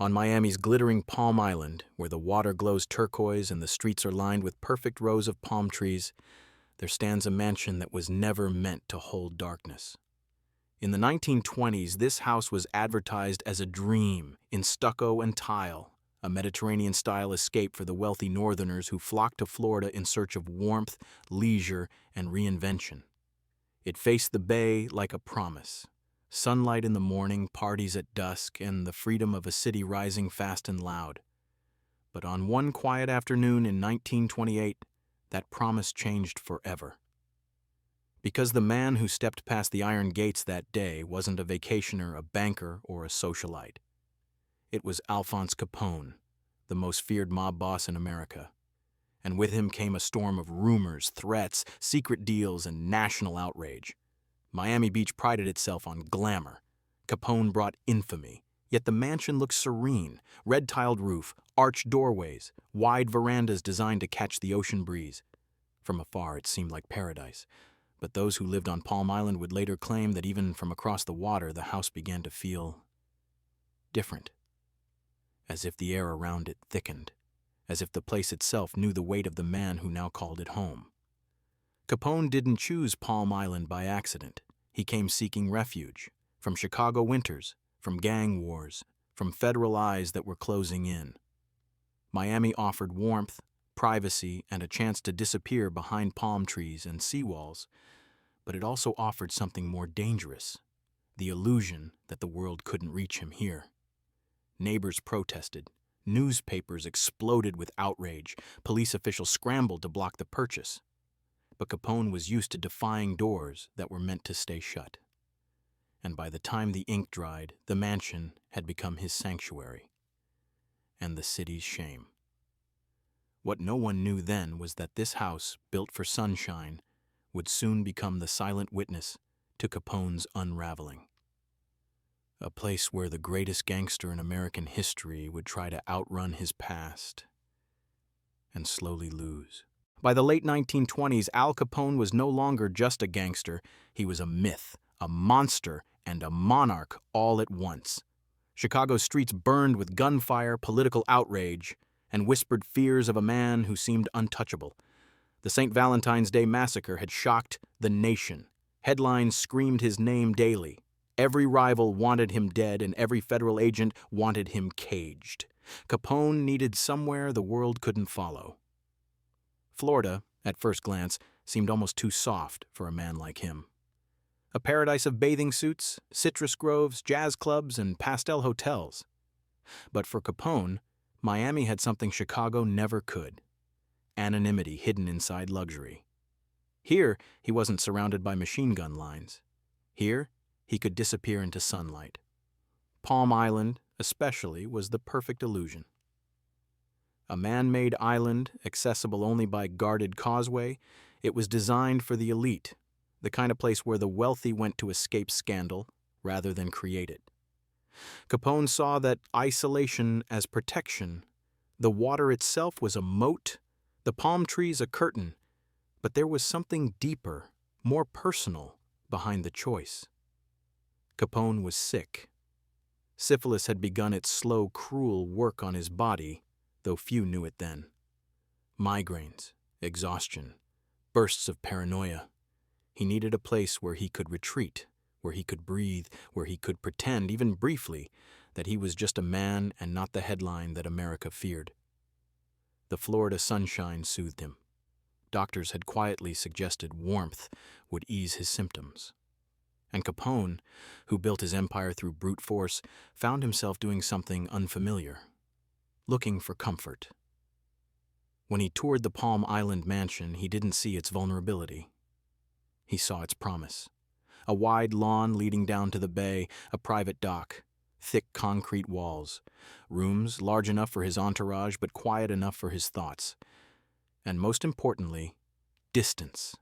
On Miami's glittering Palm Island, where the water glows turquoise and the streets are lined with perfect rows of palm trees, there stands a mansion that was never meant to hold darkness. In the 1920s, this house was advertised as a dream in stucco and tile, a Mediterranean-style escape for the wealthy northerners who flocked to Florida in search of warmth, leisure, and reinvention. It faced the bay like a promise. Sunlight in the morning, parties at dusk, and the freedom of a city rising fast and loud. But on one quiet afternoon in 1928, that promise changed forever. Because the man who stepped past the iron gates that day wasn't a vacationer, a banker, or a socialite. It was Alphonse Capone, the most feared mob boss in America. And with him came a storm of rumors, threats, secret deals, and national outrage. Miami Beach prided itself on glamour. Capone brought infamy. Yet the mansion looked serene, red-tiled roof, arched doorways, wide verandas designed to catch the ocean breeze. From afar, it seemed like paradise. But those who lived on Palm Island would later claim that even from across the water, the house began to feel different. As if the air around it thickened. As if the place itself knew the weight of the man who now called it home. Capone didn't choose Palm Island by accident. He came seeking refuge. From Chicago winters, from gang wars, from federal eyes that were closing in. Miami offered warmth, privacy, and a chance to disappear behind palm trees and seawalls, but it also offered something more dangerous, the illusion that the world couldn't reach him here. Neighbors protested. Newspapers exploded with outrage. Police officials scrambled to block the purchase. But Capone was used to defying doors that were meant to stay shut. And by the time the ink dried, the mansion had become his sanctuary and the city's shame. What no one knew then was that this house, built for sunshine, would soon become the silent witness to Capone's unraveling. A place where the greatest gangster in American history would try to outrun his past and slowly lose. By the late 1920s, Al Capone was no longer just a gangster. He was a myth, a monster, and a monarch all at once. Chicago's streets burned with gunfire, political outrage, and whispered fears of a man who seemed untouchable. The St. Valentine's Day Massacre had shocked the nation. Headlines screamed his name daily. Every rival wanted him dead, and every federal agent wanted him caged. Capone needed somewhere the world couldn't follow. Florida, at first glance, seemed almost too soft for a man like him. A paradise of bathing suits, citrus groves, jazz clubs, and pastel hotels. But for Capone, Miami had something Chicago never could: anonymity hidden inside luxury. Here, he wasn't surrounded by machine gun lines. Here, he could disappear into sunlight. Palm Island, especially, was the perfect illusion. A man-made island, accessible only by guarded causeway, it was designed for the elite, the kind of place where the wealthy went to escape scandal rather than create it. Capone saw that isolation as protection. The water itself was a moat, the palm trees a curtain, but there was something deeper, more personal, behind the choice. Capone was sick. Syphilis had begun its slow, cruel work on his body, though few knew it then. Migraines, exhaustion, bursts of paranoia. He needed a place where he could retreat, where he could breathe, where he could pretend, even briefly, that he was just a man and not the headline that America feared. The Florida sunshine soothed him. Doctors had quietly suggested warmth would ease his symptoms. And Capone, who built his empire through brute force, found himself doing something unfamiliar, looking for comfort. When he toured the Palm Island Mansion, he didn't see its vulnerability. He saw its promise. A wide lawn leading down to the bay, a private dock, thick concrete walls, rooms large enough for his entourage but quiet enough for his thoughts. And most importantly, distance.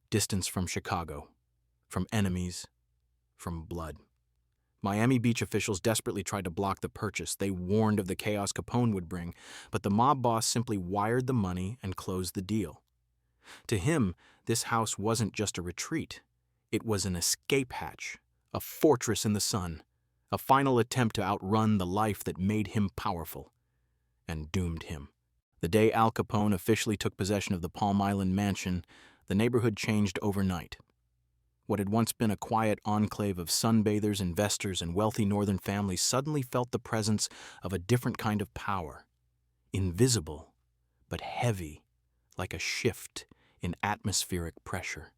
Distance from Chicago, from enemies, from blood. Miami Beach officials desperately tried to block the purchase. They warned of the chaos Capone would bring, but the mob boss simply wired the money and closed the deal. To him, this house wasn't just a retreat. It was an escape hatch, a fortress in the sun, a final attempt to outrun the life that made him powerful and doomed him. The day Al Capone officially took possession of the Palm Island Mansion, the neighborhood changed overnight. What had once been a quiet enclave of sunbathers, investors, and wealthy northern families suddenly felt the presence of a different kind of power. Invisible, but heavy, like a shift in atmospheric pressure.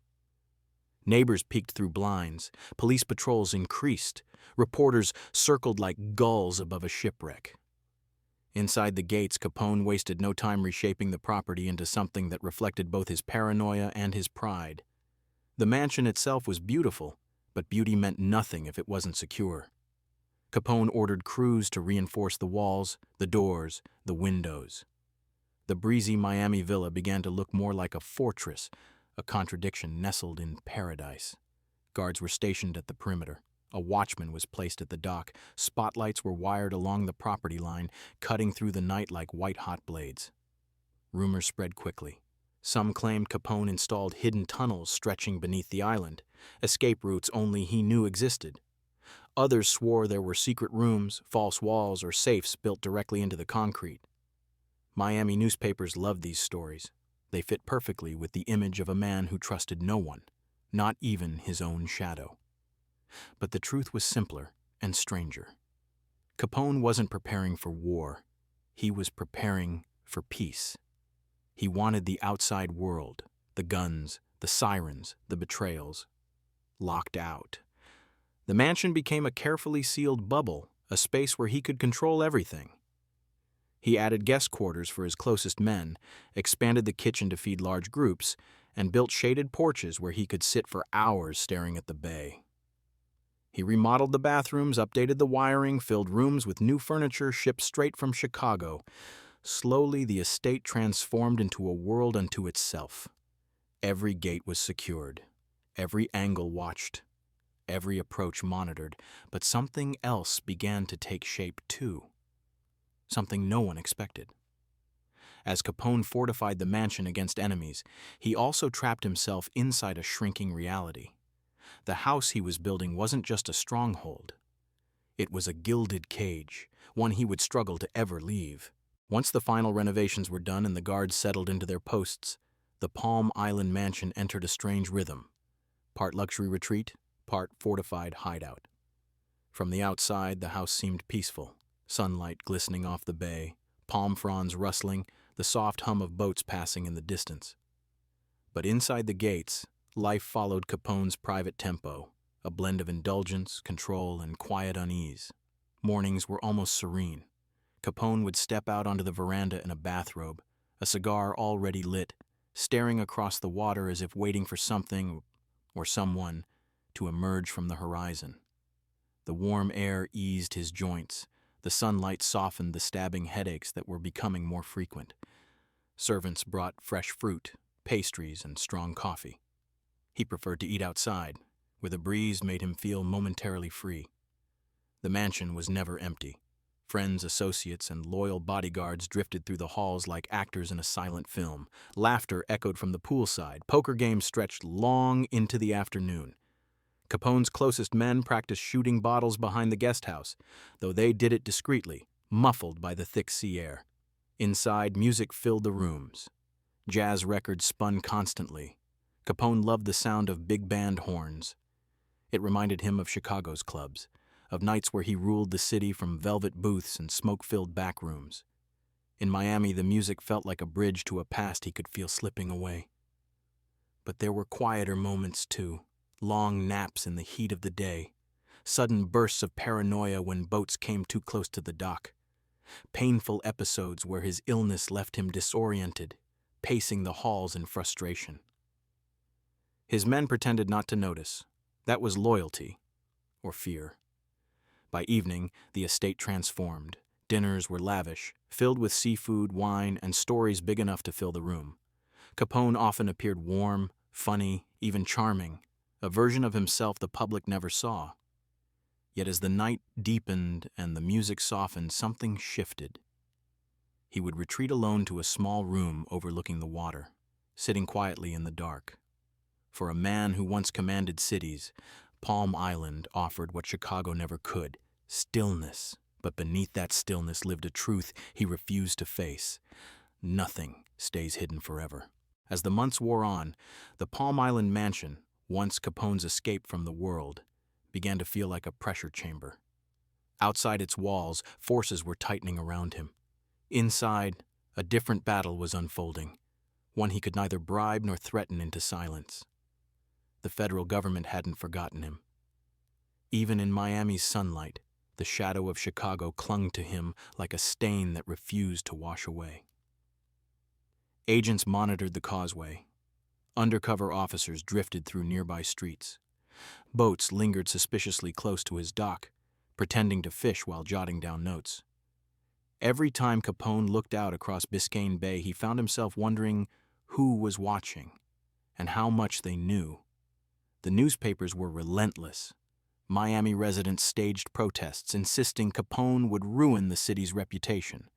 Neighbors peeked through blinds, police patrols increased, reporters circled like gulls above a shipwreck. Inside the gates, Capone wasted no time reshaping the property into something that reflected both his paranoia and his pride. The mansion itself was beautiful, but beauty meant nothing if it wasn't secure. Capone ordered crews to reinforce the walls, the doors, the windows. The breezy Miami villa began to look more like a fortress, a contradiction nestled in paradise. Guards were stationed at the perimeter. A watchman was placed at the dock. Spotlights were wired along the property line, cutting through the night like white-hot blades. Rumors spread quickly. Some claimed Capone installed hidden tunnels stretching beneath the island, escape routes only he knew existed. Others swore there were secret rooms, false walls, or safes built directly into the concrete. Miami newspapers loved these stories. They fit perfectly with the image of a man who trusted no one, not even his own shadow. But the truth was simpler and stranger. Capone wasn't preparing for war. He was preparing for peace. He wanted the outside world, the guns, the sirens, the betrayals, locked out. The mansion became a carefully sealed bubble, a space where he could control everything. He added guest quarters for his closest men, expanded the kitchen to feed large groups, and built shaded porches where he could sit for hours staring at the bay. He remodeled the bathrooms, updated the wiring, filled rooms with new furniture shipped straight from Chicago. Slowly, the estate transformed into a world unto itself. Every gate was secured, every angle watched, every approach monitored, but something else began to take shape too. Something no one expected. As Capone fortified the mansion against enemies, he also trapped himself inside a shrinking reality. The house he was building wasn't just a stronghold. It was a gilded cage, one he would struggle to ever leave. Once the final renovations were done and the guards settled into their posts, the Palm Island Mansion entered a strange rhythm, part luxury retreat, part fortified hideout. From the outside, the house seemed peaceful, sunlight glistening off the bay, palm fronds rustling, the soft hum of boats passing in the distance. But inside the gates, life followed Capone's private tempo, a blend of indulgence, control, and quiet unease. Mornings were almost serene. Capone would step out onto the veranda in a bathrobe, a cigar already lit, staring across the water as if waiting for something or someone to emerge from the horizon. The warm air eased his joints. The sunlight softened the stabbing headaches that were becoming more frequent. Servants brought fresh fruit, pastries, and strong coffee. He preferred to eat outside, where the breeze made him feel momentarily free. The mansion was never empty. Friends, associates, and loyal bodyguards drifted through the halls like actors in a silent film. Laughter echoed from the poolside. Poker games stretched long into the afternoon. Capone's closest men practiced shooting bottles behind the guest house, though they did it discreetly, muffled by the thick sea air. Inside, music filled the rooms. Jazz records spun constantly. Capone loved the sound of big band horns. It reminded him of Chicago's clubs, of nights where he ruled the city from velvet booths and smoke-filled back rooms. In Miami, the music felt like a bridge to a past he could feel slipping away. But there were quieter moments, too. Long naps in the heat of the day. Sudden bursts of paranoia when boats came too close to the dock. Painful episodes where his illness left him disoriented, pacing the halls in frustration. His men pretended not to notice. That was loyalty, or fear. By evening, the estate transformed. Dinners were lavish, filled with seafood, wine, and stories big enough to fill the room. Capone often appeared warm, funny, even charming, a version of himself the public never saw. Yet as the night deepened and the music softened, something shifted. He would retreat alone to a small room overlooking the water, sitting quietly in the dark. For a man who once commanded cities, Palm Island offered what Chicago never could: Stillness. But beneath that stillness lived a truth he refused to face. Nothing stays hidden forever. As the months wore on, the Palm Island Mansion, once Capone's escape from the world, began to feel like a pressure chamber. Outside its walls, forces were tightening around him. Inside, a different battle was unfolding, one he could neither bribe nor threaten into silence. The federal government hadn't forgotten him. Even in Miami's sunlight, the shadow of Chicago clung to him like a stain that refused to wash away. Agents monitored the causeway. Undercover officers drifted through nearby streets. Boats lingered suspiciously close to his dock, pretending to fish while jotting down notes. Every time Capone looked out across Biscayne Bay, he found himself wondering who was watching and how much they knew. The newspapers were relentless. Miami residents staged protests, insisting Capone would ruin the city's reputation.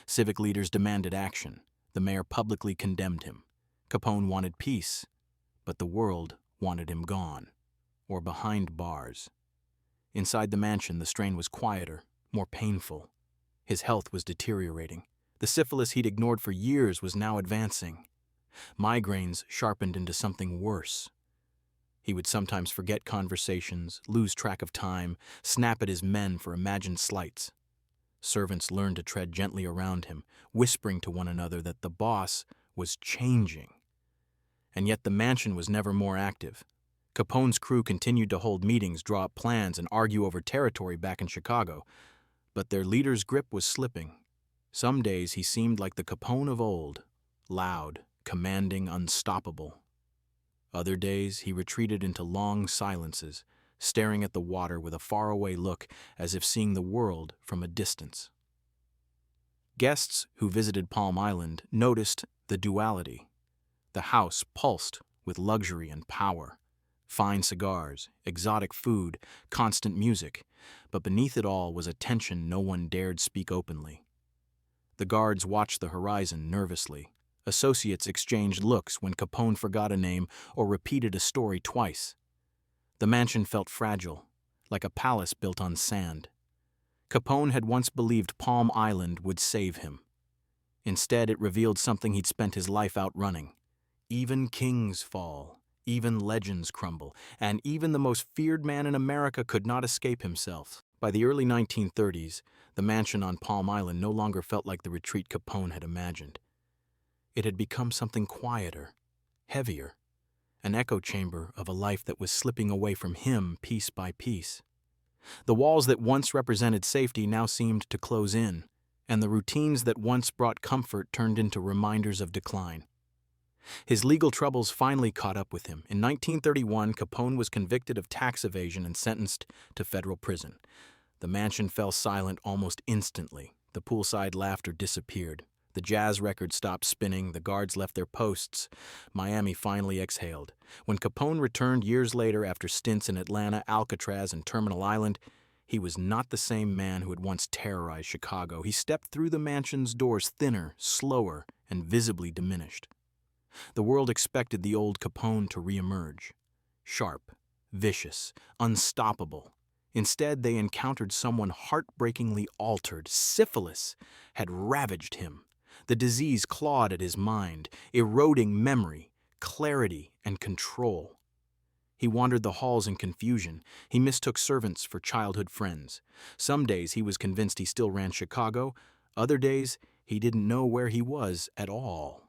Civic leaders demanded action. The mayor publicly condemned him. Capone wanted peace, but the world wanted him gone, or behind bars. Inside the mansion, the strain was quieter, more painful. His health was deteriorating. The syphilis he'd ignored for years was now advancing. Migraines sharpened into something worse. He would sometimes forget conversations, lose track of time, snap at his men for imagined slights. Servants learned to tread gently around him, whispering to one another that the boss was changing. And yet the mansion was never more active. Capone's crew continued to hold meetings, draw up plans, and argue over territory back in Chicago. But their leader's grip was slipping. Some days he seemed like the Capone of old, loud, commanding, unstoppable. Other days he retreated into long silences, staring at the water with a faraway look as if seeing the world from a distance. Guests who visited Palm Island noticed the duality. The house pulsed with luxury and power. Fine cigars, exotic food, constant music, but beneath it all was a tension no one dared speak openly. The guards watched the horizon nervously. Associates exchanged looks when Capone forgot a name or repeated a story twice. The mansion felt fragile, like a palace built on sand. Capone had once believed Palm Island would save him. Instead, it revealed something he'd spent his life outrunning. Even kings fall, even legends crumble, and even the most feared man in America could not escape himself. By the early 1930s, the mansion on Palm Island no longer felt like the retreat Capone had imagined. It had become something quieter, heavier, an echo chamber of a life that was slipping away from him piece by piece. The walls that once represented safety now seemed to close in, and the routines that once brought comfort turned into reminders of decline. His legal troubles finally caught up with him. In 1931, Capone was convicted of tax evasion and sentenced to federal prison. The mansion fell silent almost instantly. The poolside laughter disappeared. The jazz record stopped spinning, the guards left their posts. Miami finally exhaled. When Capone returned years later after stints in Atlanta, Alcatraz, and Terminal Island, he was not the same man who had once terrorized Chicago. He stepped through the mansion's doors thinner, slower, and visibly diminished. The world expected the old Capone to reemerge. Sharp, vicious, unstoppable. Instead, they encountered someone heartbreakingly altered. Syphilis had ravaged him. The disease clawed at his mind, eroding memory, clarity, and control. He wandered the halls in confusion. He mistook servants for childhood friends. Some days he was convinced he still ran Chicago. Other days, he didn't know where he was at all.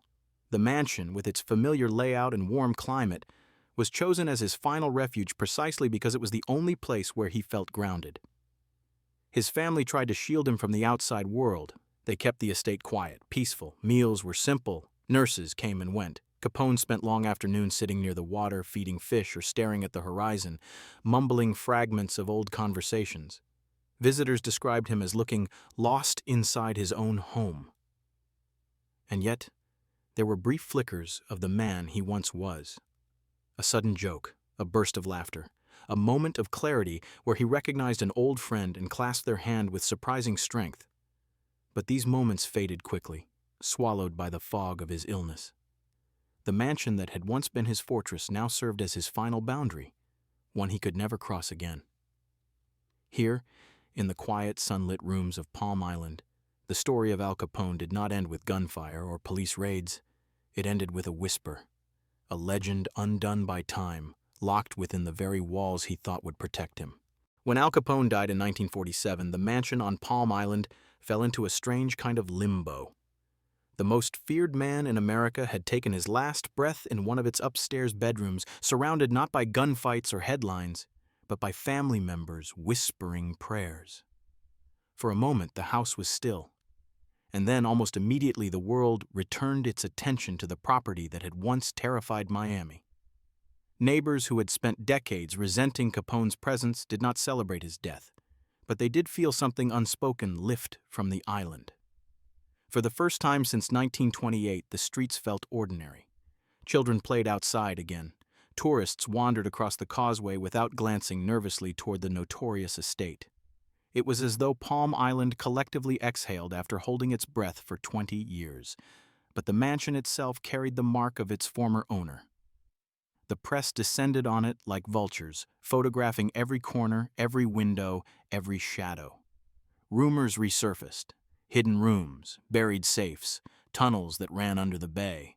The mansion, with its familiar layout and warm climate, was chosen as his final refuge precisely because it was the only place where he felt grounded. His family tried to shield him from the outside world. They kept the estate quiet, peaceful. Meals were simple. Nurses came and went. Capone spent long afternoons sitting near the water, feeding fish or staring at the horizon, mumbling fragments of old conversations. Visitors described him as looking lost inside his own home. And yet, there were brief flickers of the man he once was. A sudden joke, a burst of laughter, a moment of clarity where he recognized an old friend and clasped their hand with surprising strength. But these moments faded quickly, swallowed by the fog of his illness. The mansion that had once been his fortress now served as his final boundary, one he could never cross again. Here, In the quiet, sunlit rooms of Palm Island, the story of Al Capone did not end with gunfire or police raids. It ended with a whisper, a legend undone by time, locked within the very walls he thought would protect him. When Al Capone died in 1947, the mansion on Palm Island fell into a strange kind of limbo. The most feared man in America had taken his last breath in one of its upstairs bedrooms, surrounded not by gunfights or headlines, but by family members whispering prayers. For a moment, the house was still, and then almost immediately the world returned its attention to the property that had once terrified Miami. Neighbors who had spent decades resenting Capone's presence did not celebrate his death, but they did feel something unspoken lift from the island. For the first time since 1928, the streets felt ordinary. Children played outside again. Tourists wandered across the causeway without glancing nervously toward the notorious estate. It was as though Palm Island collectively exhaled after holding its breath for 20 years. But the mansion itself carried the mark of its former owner. The press descended on it like vultures, photographing every corner, every window, every shadow. Rumors resurfaced. Hidden rooms, buried safes, tunnels that ran under the bay.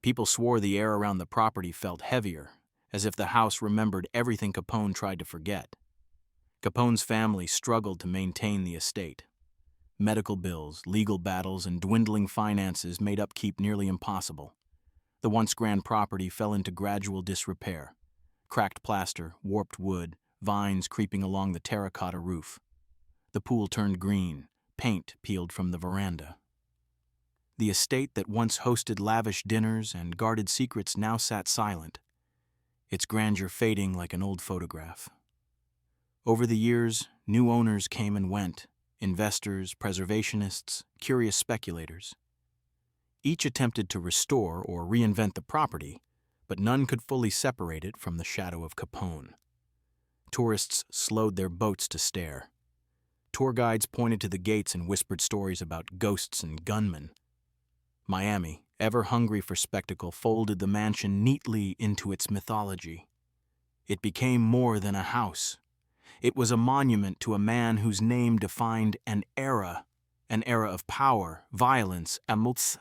People swore the air around the property felt heavier, as if the house remembered everything Capone tried to forget. Capone's family struggled to maintain the estate. Medical bills, legal battles, and dwindling finances made upkeep nearly impossible. The once grand property fell into gradual disrepair. Cracked plaster, warped wood, vines creeping along the terracotta roof. The pool turned green. Paint peeled from the veranda. The estate that once hosted lavish dinners and guarded secrets now sat silent, its grandeur fading like an old photograph. Over the years, new owners came and went, investors, preservationists, curious speculators. Each attempted to restore or reinvent the property, but none could fully separate it from the shadow of Capone. Tourists slowed their boats to stare. Tour guides pointed to the gates and whispered stories about ghosts and gunmen. Miami, ever hungry for spectacle, folded the mansion neatly into its mythology. It became more than a house. It was a monument to a man whose name defined an era of power, violence, amulth,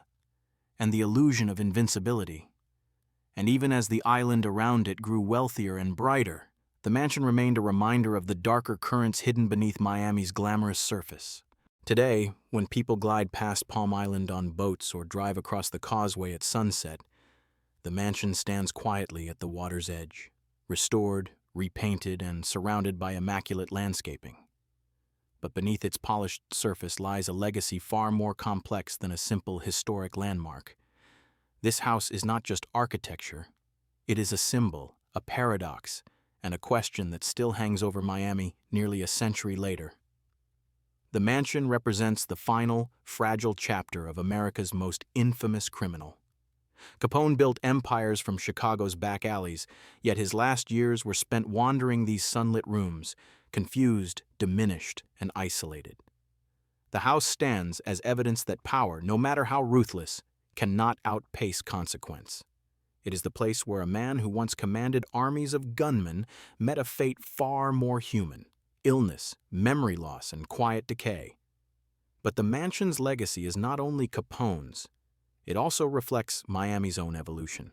and the illusion of invincibility. And even as the island around it grew wealthier and brighter, the mansion remained a reminder of the darker currents hidden beneath Miami's glamorous surface. Today, when people glide past Palm Island on boats or drive across the causeway at sunset, the mansion stands quietly at the water's edge, restored, repainted, and surrounded by immaculate landscaping. But beneath its polished surface lies a legacy far more complex than a simple historic landmark. This house is not just architecture. It is a symbol, a paradox, and a question that still hangs over Miami nearly a century later. The mansion represents the final, fragile chapter of America's most infamous criminal. Capone built empires from Chicago's back alleys, yet his last years were spent wandering these sunlit rooms, confused, diminished, and isolated. The house stands as evidence that power, no matter how ruthless, cannot outpace consequence. It is the place where a man who once commanded armies of gunmen met a fate far more human: illness, memory loss, and quiet decay. But the mansion's legacy is not only Capone's. It also reflects Miami's own evolution.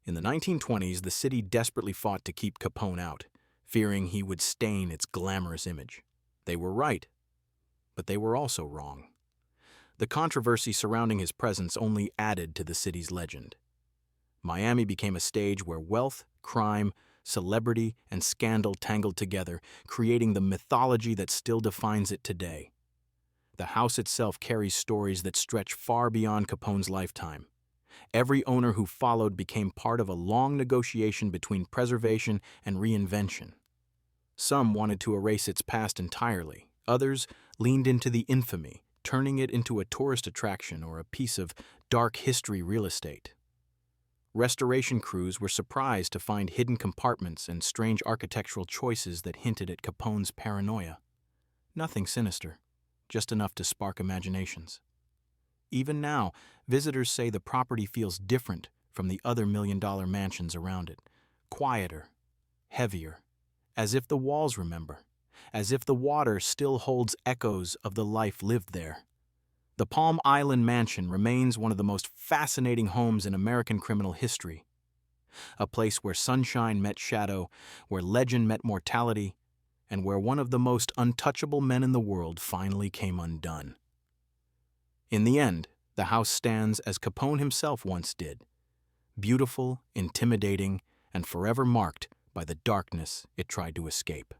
In the 1920s, the city desperately fought to keep Capone out, fearing he would stain its glamorous image. They were right, but they were also wrong. The controversy surrounding his presence only added to the city's legend. Miami became a stage where wealth, crime, celebrity, and scandal tangled together, creating the mythology that still defines it today. The house itself carries stories that stretch far beyond Capone's lifetime. Every owner who followed became part of a long negotiation between preservation and reinvention. Some wanted to erase its past entirely. Others leaned into the infamy, turning it into a tourist attraction or a piece of dark history real estate. Restoration crews were surprised to find hidden compartments and strange architectural choices that hinted at Capone's paranoia. Nothing sinister, just enough to spark imaginations. Even now, visitors say the property feels different from the other million-dollar mansions around it. Quieter, heavier, as if the walls remember. as if the water still holds echoes of the life lived there. The Palm Island Mansion remains one of the most fascinating homes in American criminal history, a place where sunshine met shadow, where legend met mortality, and where one of the most untouchable men in the world finally came undone. In the end, the house stands as Capone himself once did, beautiful, intimidating, and forever marked by the darkness it tried to escape.